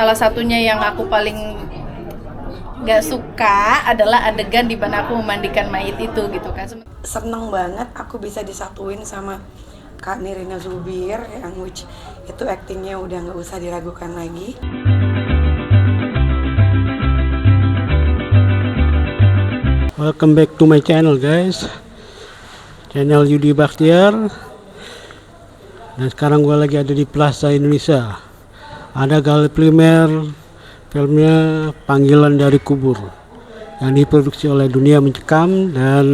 salah satunya yang aku paling gak suka adalah adegan di mana aku memandikan mayit itu gitu kan. Seneng banget aku bisa disatuin sama Kak Nirina Zubir yang which itu aktingnya udah nggak usah diragukan lagi. Welcome back to my channel guys, channel Yudi Bakhtiar. Dan sekarang gue lagi ada di Plaza Indonesia. Ada gali primer filmnya Panggilan dari Kubur yang diproduksi oleh Dunia Mencekam dan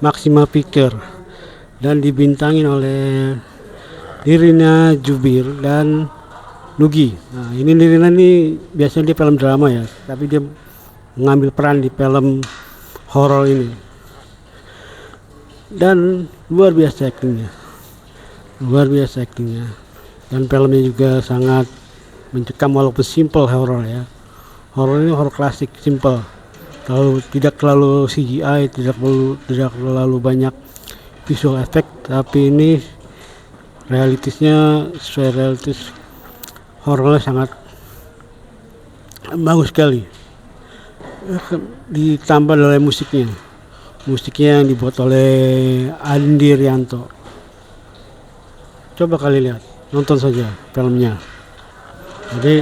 Maxima Picture dan dibintangin oleh Nirina Zubir dan Nugi. Nah, ini Nirina ini biasanya di film drama ya, tapi dia mengambil peran di film horor ini. Dan luar biasa aktingnya. Dan filmnya juga sangat mencekam walaupun simple horor ya. Horor ini horor klasik, simple. Tidak terlalu CGI, tidak terlalu banyak visual effect, tapi ini sesuai realitis. Horornya sangat bagus sekali. Ditambah oleh musiknya yang dibuat oleh Andi Rianto. Coba kali lihat, nonton saja filmnya. Jadi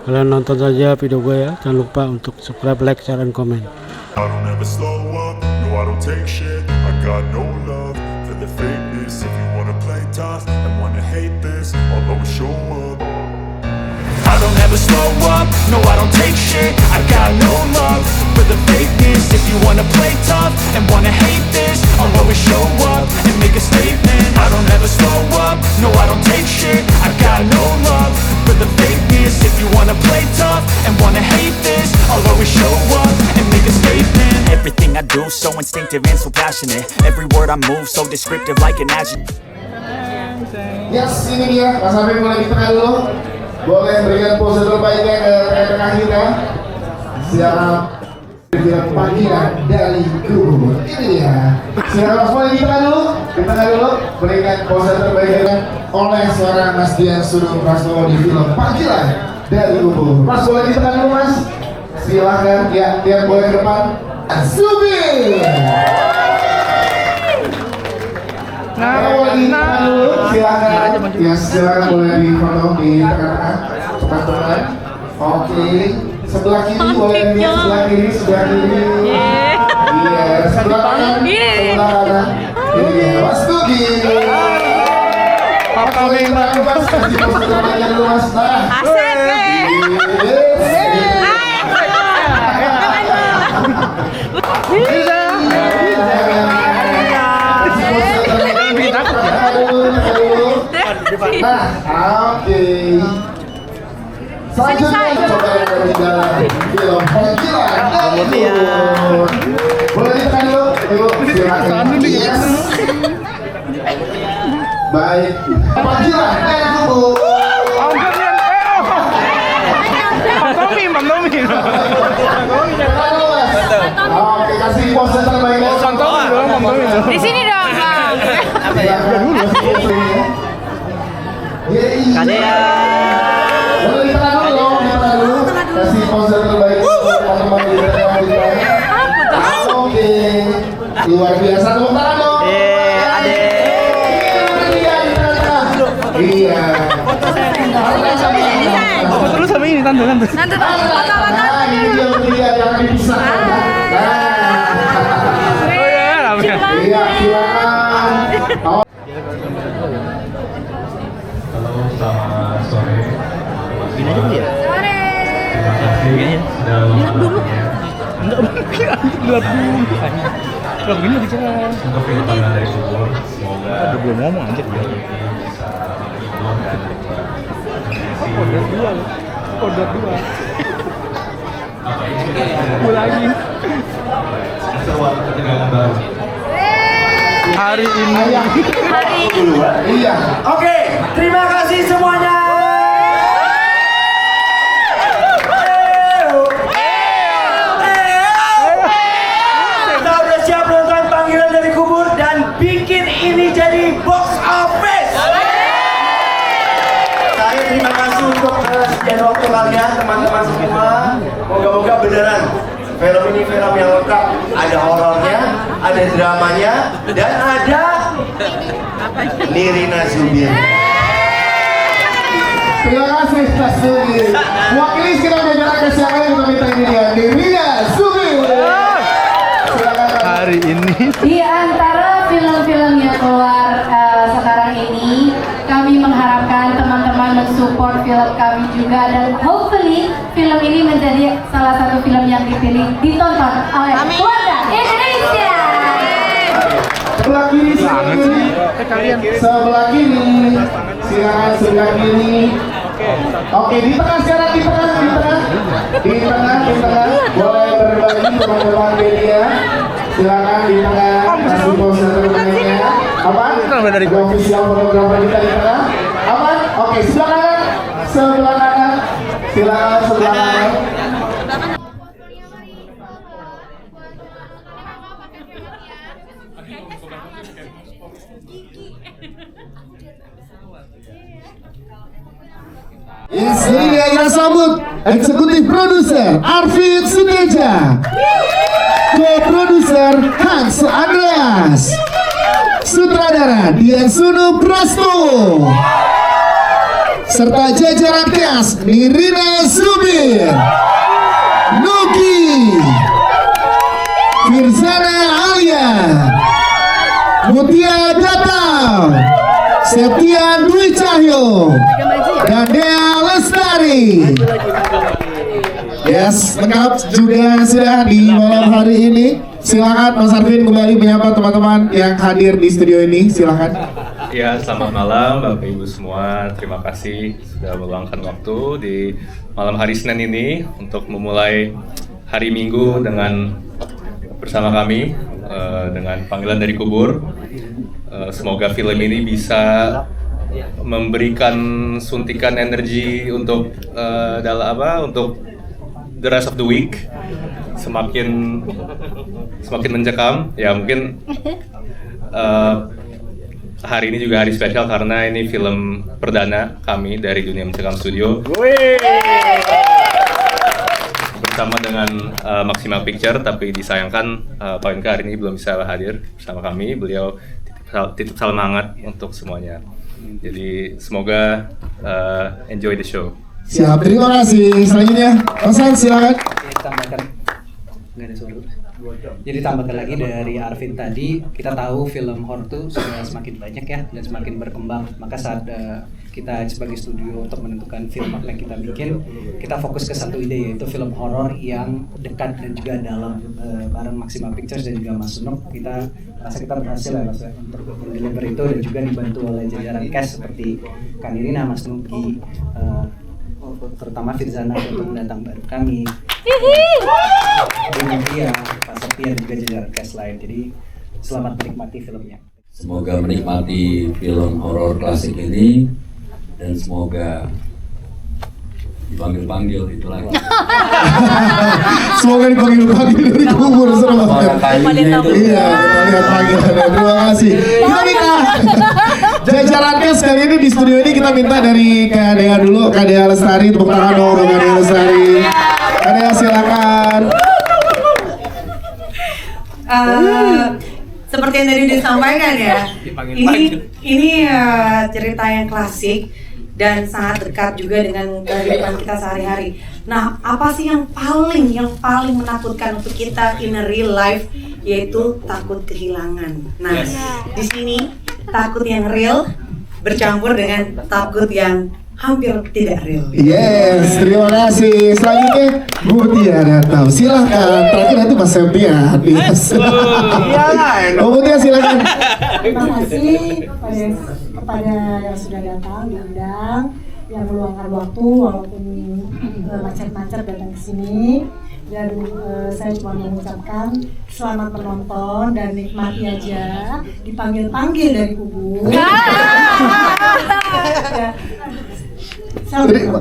kalian nonton saja video gue ya, jangan lupa untuk subscribe, like, share, dan komen. I don't ever slow up, no I don't take shit. I got no love for the fakeness. If you wanna play tough and wanna hate this, I'll always show up. I don't ever slow up, no I don't take shit. I got no love for the fakeness. If you wanna play tough and wanna hate this, I'll always show up and make a statement. I don't ever slow up, no I don't take shit. I got no love for the fakeness. If you wanna play tough and wanna hate this, I'll always show up and make a statement. Everything I do so instinctive and so passionate. Every word I move so descriptive like an adjective. Yes, ini dia. Mas Habib boleh di tengah dulu. Boleh berikan pose terbaiknya ke rekan-rekan kita. Siap. Film Panggilan dari Kubur. Ini dia. Silakan Mas boleh di tengah dulu. Berikan pose terbaiknya oleh seorang Mas Dian Sudung Prastowo di film Panggilan dari Kubur. Mas boleh di tengah dulu Mas. Silakan ya, dia boleh ke depan. Zubir. Silakan. Ya, silakan boleh di foto di tengah-tengah. Teman-teman. Oke. Sebelah kiri boleh lihat, sebelah kiri. Iya, sebelah kanan. Ini dia, Mas Nugi. Apa memang Mas? Kasih pose terbaiknya dulu Mas. Nah. Asik. Nah, oke. Selanjutnya coba yang ada di dalam film Panggilan dari Kubur. Boleh ditekan dulu, silakan. Yes. Baik, Panggilan dari Kubur. Oke, kasih pose terbaiknya. Di sini dong, Bang. Boleh ditekan dulu. Kasih pose terbaik untuk teman-teman di depan. Oke, luar biasa, tepuk tangan dong. Iya. Terus sama ini tante. Nah, ini dia jangan dipisahkan. Iya, silakan. Halo, selamat sore. Gini aja dulu ya? Sore. Terima kasih sudah meluangkannya Lihat dulu. Kalau begini bicara. untuk film Panggilan dari Kubur. Semoga Aduh, belum ngomong anjir dia. bisa menghibur dan Kodrat dua. apa ini Ulangi. sesuatu ketegangan baru. Hari ini. Iya. Oke, terima kasih semuanya. Kita udah siap nonton Panggilan dari Kubur dan bikin ini jadi box office. Saya terima sekalian, teman-teman semua, moga-moga beneran film ini film yang lengkap. Ada horornya, ada dramanya, dan ada Nirina Zubir. Terima kasih Mas Zubir. Wakili sekarang jajaran kesiangan kita minta ini dia, Nirina Zubir. Hari ini Di antara film-film yang keluar sekarang ini, kami mengharapkan teman-teman mensupport film kami juga, dan hopefully film ini menjadi salah satu film yang dipilih ditonton oleh keluarga Indonesia. Sebelah kiri, sebelah kiri, silakan sebelah kiri. Oke, di tengah sekarang, di tengah, boleh berbagi teman-teman media. Silakan di tengah, kasih pose terbaiknya. Apa? dari gua. Official fotografer kita di tengah. Apa? Oke, silakan sebelah kanan, silakan sebelah kanan. Yes, ini dia kita sambut eksekutif produser Arvid Suteja, co-produser Hans Andreas, sutradara Dian Sunu Prasto, serta jajaran cast Nirina Zubir, Nuki, Firzana Alia, Mutia Datang, Septian Dwi Cahyo, dan Dea Lestari. Yes, lengkap juga sudah di malam hari ini. Silakan Mas Arvin kembali menyapa teman-teman yang hadir di studio ini. Silakan. Ya, selamat malam Bapak Ibu semua. Terima kasih sudah meluangkan waktu di malam hari Senin ini untuk memulai hari Minggu dengan bersama kami dengan Panggilan dari Kubur. Semoga film ini bisa memberikan suntikan energi untuk untuk the rest of the week, semakin mencekam. Ya mungkin hari ini juga hari spesial karena ini film perdana kami dari Dunia Mencekam Studio bersama dengan Maximal Picture, tapi disayangkan Pak Winka hari ini belum bisa hadir bersama kami. Beliau titip salam hangat untuk semuanya. Jadi semoga enjoy the show. Siap, terima kasih. Selanjutnya, Mas Hans, silakan. Jadi tambahkan lagi dari Arvin tadi, kita tahu film horor itu sudah semakin banyak ya dan semakin berkembang. Maka saat kita sebagai studio untuk menentukan film apa yang kita bikin, kita fokus ke satu ide, yaitu film horor yang dekat dan juga dalam. Bareng Maximal Pictures dan juga Mas Sunuk, kita rasa kita berhasil ya Mas untuk mendeliver itu, dan juga dibantu oleh jajaran cast seperti Kak Nirina, Mas Nuki, terutama Firzana untuk pendatang baru kami, dan dia Pak Septian, juga jajaran cast lain. Jadi selamat menikmati filmnya. Semoga menikmati film horor klasik ini dan semoga dipanggil-panggil itu lagi. Semoga dipanggil-panggil dari kubur, serem banget. Kalinya itu. Iya, kita lihat panggilannya. Terima kasih. Kita minta jajaran cast kali ini di studio ini, kita minta dari Kak Dea dulu, Kak Dea Lestari, tepuk tangan dong untuk Kak Dea Lestari. Kak Dea silakan. Seperti yang tadi disampaikan ya, ini cerita yang klasik dan sangat dekat juga dengan kehidupan kita sehari-hari. Nah, apa sih yang paling menakutkan untuk kita in a real life, yaitu takut kehilangan. Nah, di sini takut yang real bercampur dengan takut yang hampir tidak real. Yes, terima kasih. Selanjutnya Mutia datang. Silakan. Terakhir nanti Mas Septian. Yes. Mutia silakan. Terima kasih kepada yang sudah datang, diundang, yang meluangkan waktu walaupun macet-macet datang ke sini. Dan saya cuma mengucapkan selamat menonton dan nikmati aja, dipanggil-panggil dari kubur.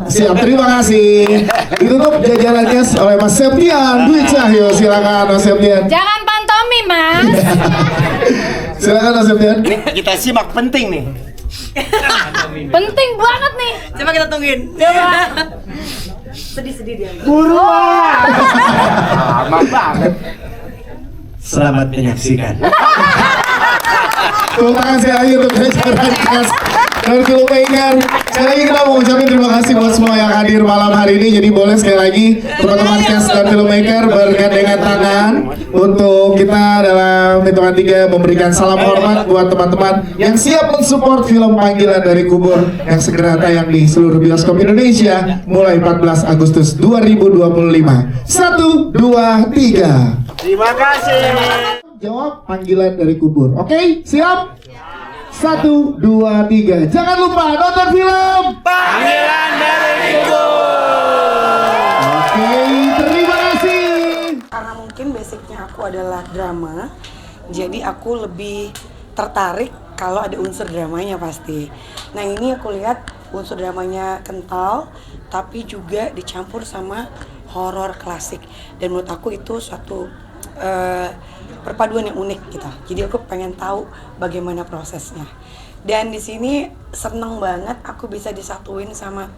Siap, terima kasih. Ditutup jajarannya oleh Mas Septian Dwi Cahyo. Silakan Mas Septian. Jangan pantomi, Mas. Silakan Mas Septian. Ini kita simak, penting nih. Penting banget nih. Coba kita tungguin. Coba. Sedih-sedih dia. Buruan. Lama banget. Selamat menyaksikan. Tepuk tangan sekali lagi untuk jajaran cast dan filmmaker. Sekali lagi kita mau ucapin terima kasih buat semua yang hadir malam hari ini. Jadi boleh sekali lagi teman-teman cast dan filmmaker bergandengan tangan untuk kita dalam hitungan 3 memberikan salam hormat buat teman-teman yang siap mensupport film Panggilan dari Kubur yang segera tayang di seluruh bioskop Indonesia mulai 14 Agustus 2025. 1, 2, 3. Terima kasih. Jawab Panggilan dari Kubur. Oke, siap? 1, 2, 3. Jangan lupa nonton film Panggilan dari Kubur. Oke, terima kasih. Karena mungkin basicnya aku adalah drama, jadi aku lebih tertarik kalau ada unsur dramanya pasti. Nah ini aku lihat unsur dramanya kental, tapi juga dicampur sama horor klasik. Dan menurut aku itu suatu perpaduan yang unik gitu. Jadi aku pengen tahu bagaimana prosesnya. Dan di sini seneng banget aku bisa disatuin sama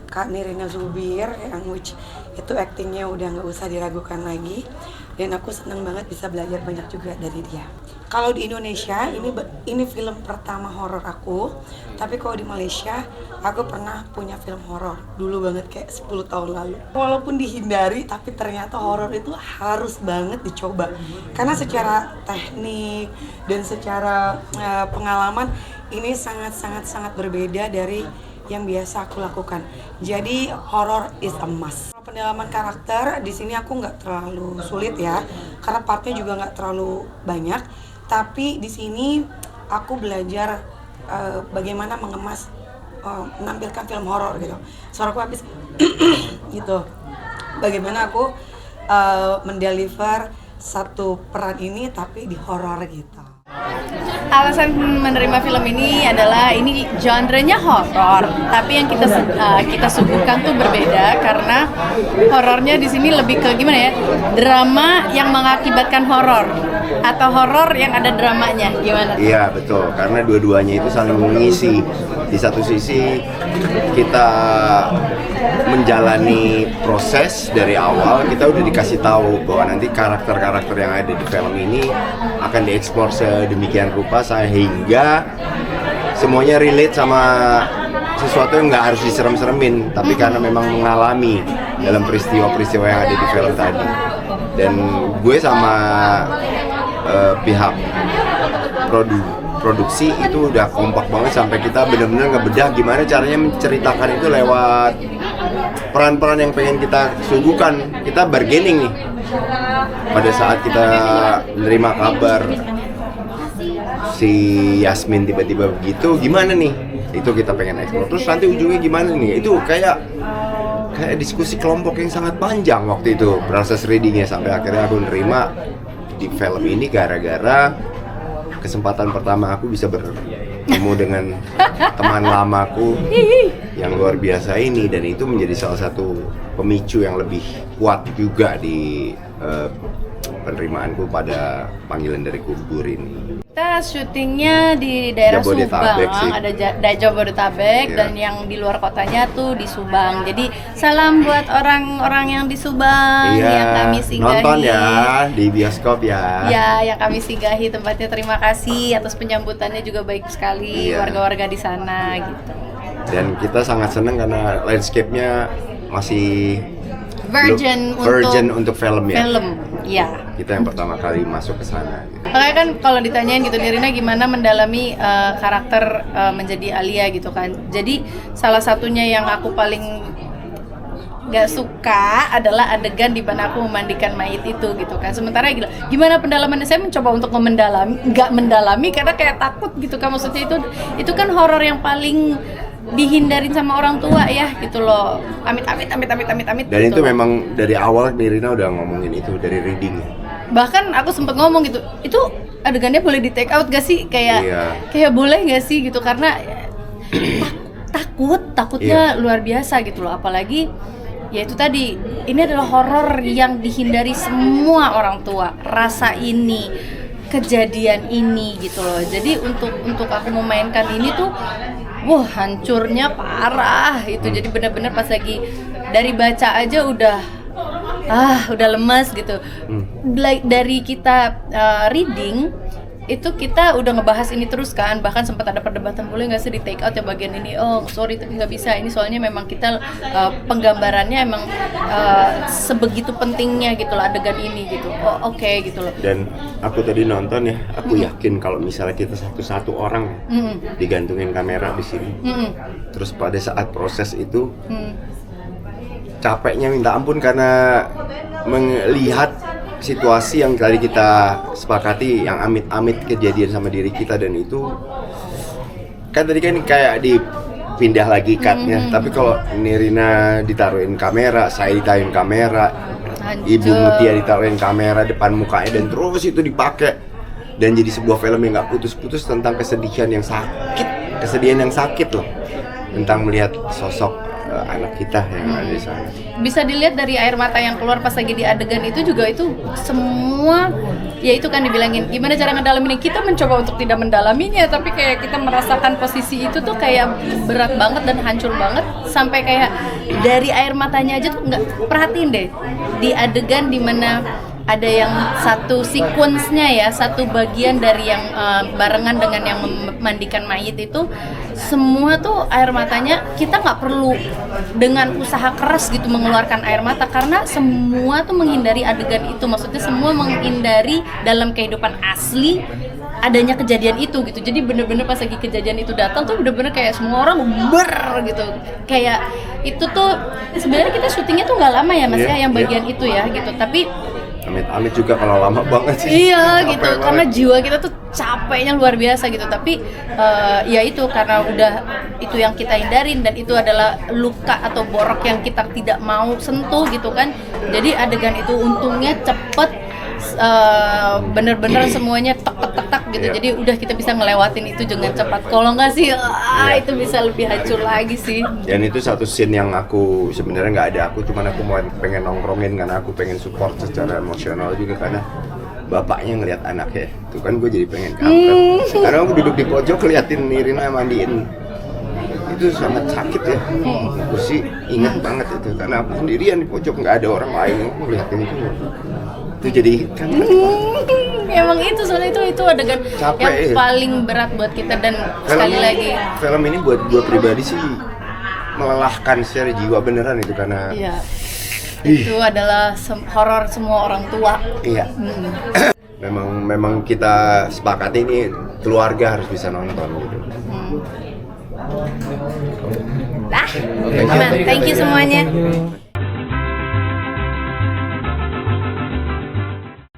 Kak Nirina Zubir yang which itu aktingnya udah nggak usah diragukan lagi. Dan aku seneng banget bisa belajar banyak juga dari dia. Kalau di Indonesia ini film pertama horor aku, tapi kalau di Malaysia aku pernah punya film horor dulu banget kayak 10 tahun lalu. Walaupun dihindari, tapi ternyata horor itu harus banget dicoba. Karena secara teknik dan secara pengalaman ini sangat berbeda dari yang biasa aku lakukan. Jadi horor is a must. Pendalaman karakter di sini aku nggak terlalu sulit ya, karena partnya juga nggak terlalu banyak. Tapi di sini aku belajar bagaimana mengemas, menampilkan film horor gitu. Suaraku habis gitu. Bagaimana aku mendeliver satu peran ini tapi di horor gitu. Alasan menerima film ini adalah ini genre-nya horor, tapi yang kita suguhkan tuh berbeda karena horornya di sini lebih ke gimana ya? Drama yang mengakibatkan horor atau horor yang ada dramanya, gimana? Iya betul, karena dua-duanya itu saling mengisi. Di satu sisi kita menjalani proses dari awal, kita udah dikasih tahu bahwa nanti karakter-karakter yang ada di film ini akan dieksplor sedemikian rupa sehingga semuanya relate sama sesuatu yang nggak harus diserem-seremin, tapi karena memang mengalami dalam peristiwa-peristiwa yang ada di film tadi. Dan gue sama pihak produksi itu udah kompak banget sampai kita benar-benar ngebedah gimana caranya menceritakan itu lewat peran-peran yang pengen kita suguhkan. Kita bargaining nih pada saat kita menerima kabar si Yasmin tiba-tiba begitu, gimana nih? Itu kita pengen eksplor. Terus nanti ujungnya gimana nih? Itu kayak diskusi kelompok yang sangat panjang waktu itu proses readingnya sampai akhirnya aku nerima di film ini gara-gara kesempatan pertama aku bisa bertemu dengan teman lamaku yang luar biasa ini, dan itu menjadi salah satu pemicu yang lebih kuat juga di penerimaanku pada Panggilan dari Kubur ini. Kita syutingnya di daerah Jabodetabek Subang, sih. ada Jabodetabek Iya. dan yang di luar kotanya tuh di Subang. Jadi salam buat orang-orang yang di Subang yang kami singgahi. Nonton ya di bioskop ya. Ya, yang kami singgahi tempatnya. Terima kasih atas penyambutannya juga baik sekali Iya. warga-warga di sana gitu. Dan kita sangat senang karena landscape-nya masih Virgin untuk film ya. ya. Kita yang pertama kali masuk ke sana. Gitu. Makanya kan kalau ditanyain gitu Nirina gimana mendalami karakter menjadi Alia gitu kan. Jadi salah satunya yang aku paling gak suka adalah adegan di mana aku memandikan mayit itu gitu kan. Sementara gimana pendalamannya, saya mencoba untuk nggak mendalami karena kayak takut gitu kan. Maksudnya itu kan horor yang paling dihindarin sama orang tua ya gitu loh. Amit. Dan gitu itu loh. memang dari awal Nirina udah ngomongin itu dari reading. Bahkan aku sempet ngomong gitu, itu adegannya boleh di take out gak sih? Kayak boleh gak sih gitu, karena takutnya luar biasa gitu loh. Apalagi ya itu tadi, ini adalah horor yang dihindari semua orang tua. Rasa ini, kejadian ini gitu loh. Jadi untuk aku memainkan ini tuh hancurnya parah itu. Jadi benar-benar pas lagi dari baca aja udah lemes gitu. Dari kita reading itu kita udah ngebahas ini terus kan, bahkan sempat ada perdebatan boleh nggak sih di take out ya bagian ini, oh sorry tapi nggak bisa, ini soalnya memang kita penggambarannya emang sebegitu pentingnya gitu loh adegan ini gitu. Oh oke, gitu loh. Dan aku tadi nonton ya, aku yakin kalau misalnya kita satu orang digantungin kamera di sini, terus pada saat proses itu capeknya minta ampun karena melihat situasi yang tadi kita sepakati yang amit-amit kejadian sama diri kita, dan itu kan tadi kan kayak dipindah lagi cutnya, tapi kalau Nirina ditaruhin kamera, saya ditaruhin kamera, Ibu Mutia ditaruhin kamera depan mukanya dan terus itu dipakai dan jadi sebuah film yang nggak putus-putus tentang kesedihan yang sakit loh, tentang melihat sosok anak kita yang ada di sana. Bisa dilihat dari air mata yang keluar pas lagi di adegan itu juga, itu semua ya itu kan dibilangin gimana cara ngedalamin, kita mencoba untuk tidak mendalaminya tapi kayak kita merasakan posisi itu tuh kayak berat banget dan hancur banget, sampai kayak dari air matanya aja tuh nggak, perhatiin deh di adegan dimana ada yang satu sequence-nya ya, satu bagian dari yang barengan dengan yang memandikan mayit itu, semua tuh air matanya kita nggak perlu dengan usaha keras gitu mengeluarkan air mata, karena semua tuh menghindari adegan itu, maksudnya semua menghindari dalam kehidupan asli adanya kejadian itu gitu. Jadi bener-bener pas lagi kejadian itu datang tuh bener-bener kayak semua orang gitu, kayak itu tuh sebenarnya kita syutingnya tuh nggak lama ya mas ya yang bagian itu ya gitu, tapi amit-amit juga kalau lama banget sih. Iya gitu, karena jiwa kita tuh capeknya luar biasa gitu. Tapi ya itu karena udah itu yang kita hindarin dan itu adalah luka atau borok yang kita tidak mau sentuh gitu kan. Jadi adegan itu untungnya cepet, bener-bener semuanya tek gitu. Jadi udah kita bisa ngelewatin itu dengan cepat. Kalau nggak sih, itu bisa lebih hancur lagi sih. Dan itu satu scene yang aku sebenarnya nggak ada, aku pengen nongkrongin karena aku pengen support secara emosional juga, karena bapaknya ngelihat anaknya, itu kan gue jadi pengen kampret. Karena aku duduk di pojok ngeliatin Nirina mandiin, itu sangat sakit ya. Aku sih ingat banget itu karena aku sendirian di pojok, nggak ada orang lain yang ngeliatin itu jadi kampret. Emang itu soalnya itu adegan yang paling berat buat kita, dan sekali lagi film ini buat gue pribadi sih melelahkan secara jiwa beneran itu, karena itu adalah horor semua orang tua. Iya. memang kita sepakati ini keluarga harus bisa nonton gitu. Thank you semuanya.